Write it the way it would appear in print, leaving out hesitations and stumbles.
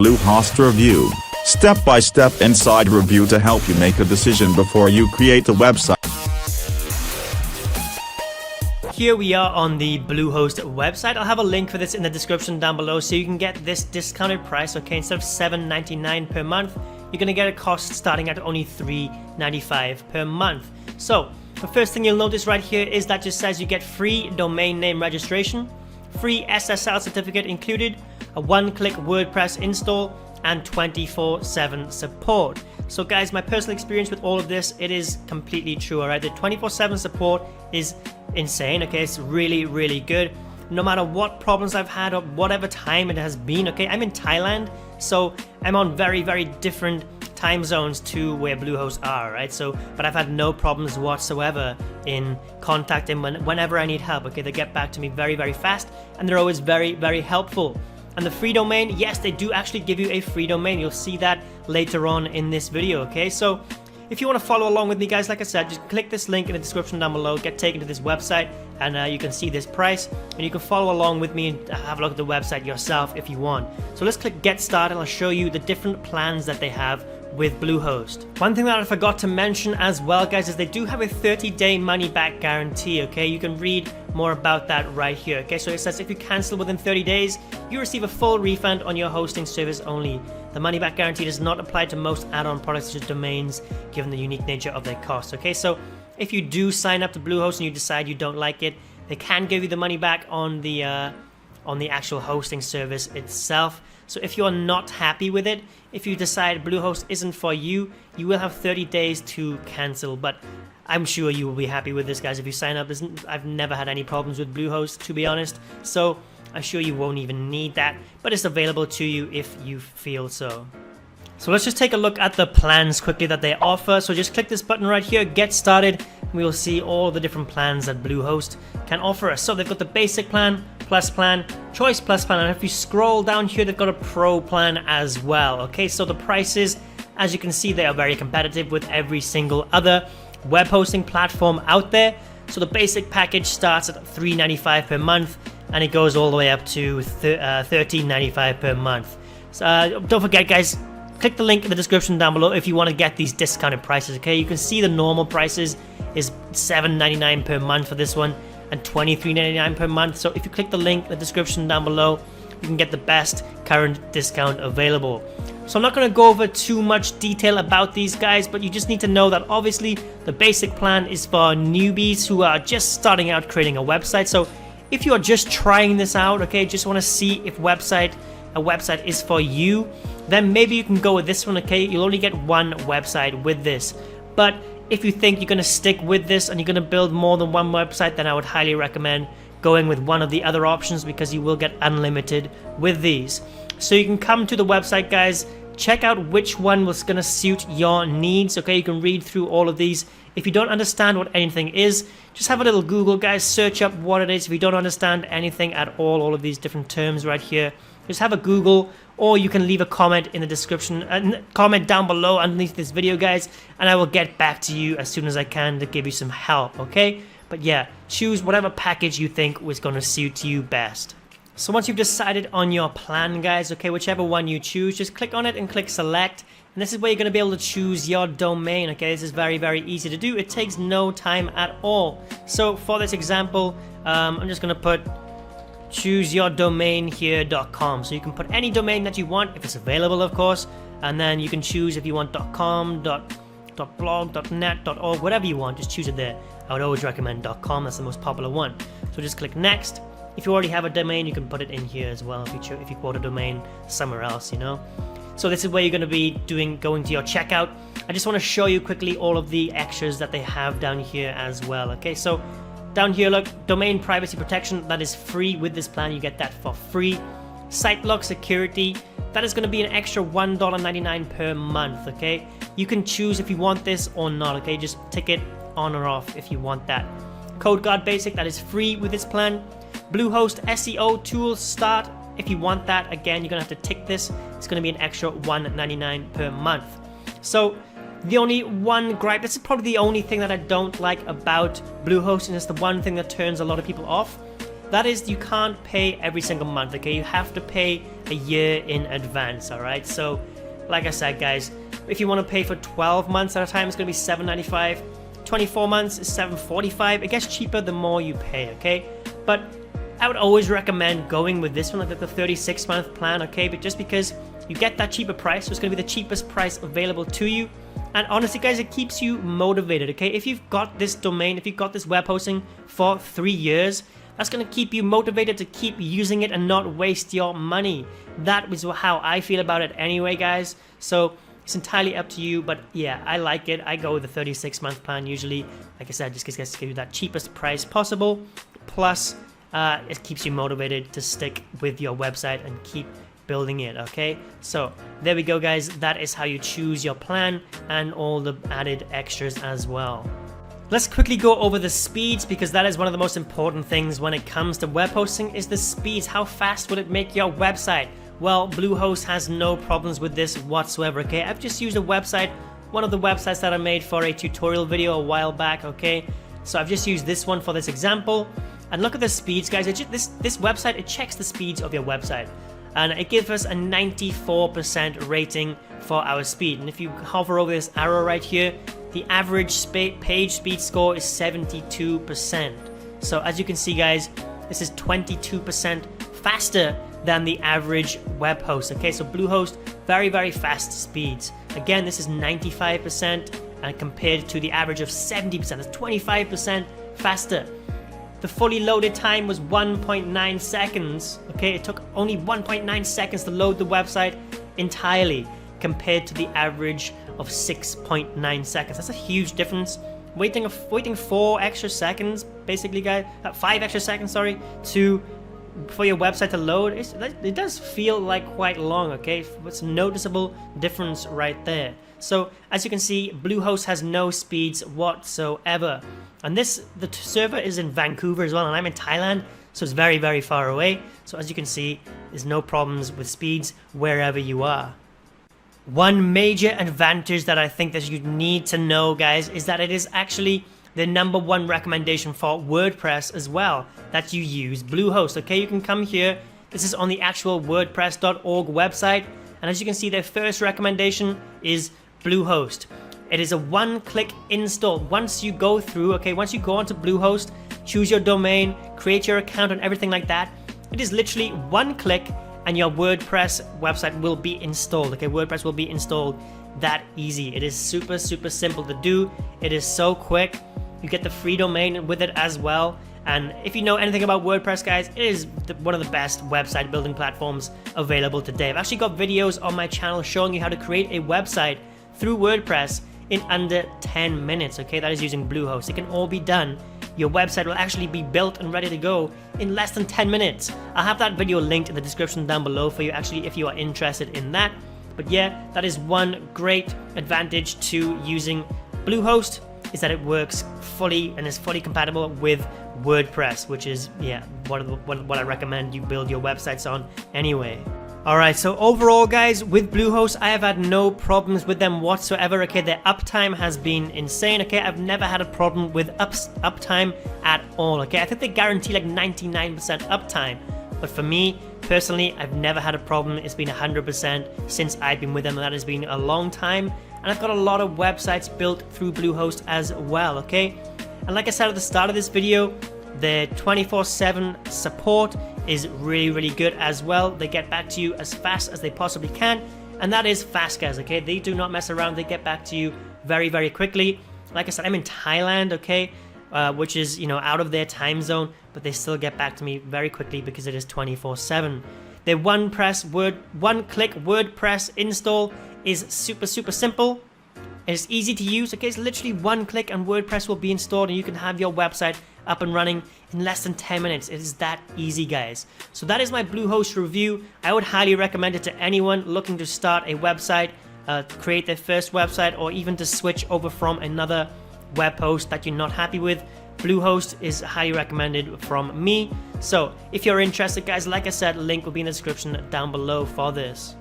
Bluehost Review. Step-by-step inside review to help you make a decision before you create a website. Here we are on the Bluehost website. I'll have a link for this in the description down below so you can get this discounted price. Okay, instead of $7.99 per month, you're gonna get a cost starting at only $3.95 per month. So the first thing you'll notice right here is that just says you get free domain name registration, free SSL certificate included, a one-click WordPress install, and 24/7 support. So guys, my personal experience with all of this, it is completely true. Alright, the 24/7 support is insane. Okay, it's really good. No matter what problems I've had or whatever time it has been. Okay, I'm in Thailand, so I'm on very different time zones to where Bluehost are, right? So, but I've had no problems whatsoever in contacting whenever I need help. Okay, they get back to me very fast, and they're always very helpful. And the free domain, yes, they do actually give you a free domain. You'll see that later on in this video, okay? So if you want to follow along with me, guys, like I said, just click this link in the description down below, get taken to this website, and you can see this price, and you can follow along with me and have a look at the website yourself if you want. So let's click Get Started, and I'll show you the different plans that they have with Bluehost. One thing that I forgot to mention as well, guys, is they do have a 30-day money-back guarantee, okay? You can read more about that right here, okay? So it says if you cancel within 30 days, you receive a full refund on your hosting service only. The money-back guarantee does not apply to most add-on products such as domains, given the unique nature of their costs, okay? So if you do sign up to Bluehost and you decide you don't like it, they can give you the money back on the actual hosting service itself. So if you're not happy with it, if you decide Bluehost isn't for you, you will have 30 days to cancel. But I'm sure you will be happy with this, guys. If you sign up, I've never had any problems with Bluehost, to be honest. So I'm sure you won't even need that, but it's available to you if you feel so. So let's just take a look at the plans quickly that they offer. So just click this button right here, Get Started, and we will see all the different plans that Bluehost can offer us. So they've got the basic plan, plus plan, choice plus plan, and if you scroll down here, they've got a pro plan as well. Okay, so the prices, as you can see, they are very competitive with every single other web hosting platform out there. So the basic package starts at $3.95 per month, and it goes all the way up to $13.95 per month. So don't forget, guys, click the link in the description down below if you want to get these discounted prices, okay? You can see the normal prices is $7.99 per month for this one and $23.99 per month. So if you click the link in the description down below, you can get the best current discount available. So I'm not going to go over too much detail about these guys, but you just need to know that obviously the basic plan is for newbies who are just starting out creating a website. So if you are just trying this out, okay, just want to see if a website is for you, then maybe you can go with this one, okay? You'll only get one website with this. But if you think you're going to stick with this and you're going to build more than one website, then I would highly recommend going with one of the other options because you will get unlimited with these. So you can come to the website, guys, check out which one was going to suit your needs, okay? You can read through all of these. If you don't understand what anything is, just have a little Google, guys, search up what it is. If you don't understand anything at all of these different terms right here, just have a Google, or you can leave a comment in the description, comment down below underneath this video, guys, and I will get back to you as soon as I can to give you some help, okay? But yeah, choose whatever package you think was going to suit you best. So once you've decided on your plan, guys, okay, whichever one you choose, just click on it and click select. And this is where you're going to be able to choose your domain, okay? This is very easy to do. It takes no time at all. So for this example, I'm just going to put chooseyourdomainhere.com. So you can put any domain that you want, if it's available, of course. And then you can choose if you want .com, .blog, .net, .org, whatever you want, just choose it there. I would always recommend .com, that's the most popular one. So just click next. If you already have a domain, you can put it in here as well if you quote a domain somewhere else, you know. So this is where you're going to be going to your checkout. I just want to show you quickly all of the extras that they have down here as well, okay? So down here, look, domain privacy protection, that is free with this plan. You get that for free. Site lock security, that is going to be an extra $1.99 per month, okay? You can choose if you want this or not, okay? Just tick it on or off if you want that. Code Guard Basic, that is free with this plan. Bluehost SEO Tools Start, if you want that, again, you're going to have to tick this. It's going to be an extra $1.99 per month. So the only one gripe, this is probably the only thing that I don't like about Bluehost, and it's the one thing that turns a lot of people off, that is, you can't pay every single month, okay? You have to pay a year in advance, all right? So, like I said, guys, if you want to pay for 12 months at a time, it's going to be $7.95. 24 months is $7.45. It gets cheaper the more you pay, okay? But I would always recommend going with this one, like the 36-month plan, okay? But just because you get that cheaper price, so it's going to be the cheapest price available to you. And honestly, guys, it keeps you motivated, okay? If you've got this domain, if you've got this web hosting for 3 years, that's going to keep you motivated to keep using it and not waste your money. That is how I feel about it anyway, guys. So it's entirely up to you, but yeah, I like it. I go with the 36-month plan usually. Like I said, just to give you that cheapest price possible. Plus, it keeps you motivated to stick with your website and keep building it, okay? So there we go, guys. That is how you choose your plan and all the added extras as well. Let's quickly go over the speeds, because that is one of the most important things when it comes to web hosting, is the speeds. How fast will it make your website? Well, Bluehost has no problems with this whatsoever, okay? I've just used a website, one of the websites that I made for a tutorial video a while back, okay? So I've just used this one for this example. And look at the speeds, guys. This website, it checks the speeds of your website. And it gives us a 94% rating for our speed. And if you hover over this arrow right here, the average page speed score is 72%. So as you can see, guys, this is 22% faster than the average web host. Okay, so Bluehost, very, very fast speeds. Again, this is 95% and compared to the average of 70%. That's 25% faster. The fully loaded time was 1.9 seconds. Okay, it took only 1.9 seconds to load the website entirely compared to the average of 6.9 seconds. That's a huge difference. Waiting 4 extra seconds, basically, guys, 5 extra seconds, sorry, for your website to load. It does feel like quite long, okay? It's a noticeable difference right there. So as you can see, Bluehost has no speeds whatsoever. And the server is in Vancouver as well, and I'm in Thailand, so it's very, very far away. So as you can see, there's no problems with speeds wherever you are. One major advantage that I think that you need to know, guys, is that it is actually the #1 recommendation for WordPress as well, that you use Bluehost. Okay, you can come here. This is on the actual WordPress.org website, and as you can see, their first recommendation is Bluehost. It is a one-click install. Once you go onto Bluehost, choose your domain, create your account and everything like that, it is literally one click and your WordPress website will be installed. Okay, WordPress will be installed that easy. It is super, super simple to do. It is so quick. You get the free domain with it as well. And if you know anything about WordPress, guys, it is one of the best website building platforms available today. I've actually got videos on my channel showing you how to create a website through WordPress in under 10 minutes, okay? That is using Bluehost. It can all be done. Your website will actually be built and ready to go in less than 10 minutes. I'll have that video linked in the description down below for you, actually, if you are interested in that. But yeah, that is one great advantage to using Bluehost, is that it works fully and is fully compatible with WordPress, which is, yeah, what I recommend you build your websites on anyway. Alright, so overall, guys, with Bluehost, I have had no problems with them whatsoever, okay? Their uptime has been insane, okay? I've never had a problem with uptime at all, okay? I think they guarantee like 99% uptime, but for me, personally, I've never had a problem. It's been 100% since I've been with them, and that has been a long time. And I've got a lot of websites built through Bluehost as well, okay? And like I said at the start of this video, their 24/7 support is really, really good as well. They get back to you as fast as they possibly can, and that is fast, guys, okay? They do not mess around. They get back to you very, very quickly. Like I said, I'm in Thailand, okay, which is, out of their time zone, but they still get back to me very quickly because it is 24/7. Their one-click WordPress install is super, super simple. It's easy to use, okay? It's literally one click and WordPress will be installed and you can have your website up and running in less than 10 minutes. It is that easy, guys. So that is my Bluehost review. I would highly recommend it to anyone looking to start a website, create their first website, or even to switch over from another web host that you're not happy with. Bluehost is highly recommended from me. So if you're interested, guys, like I said, link will be in the description down below for this.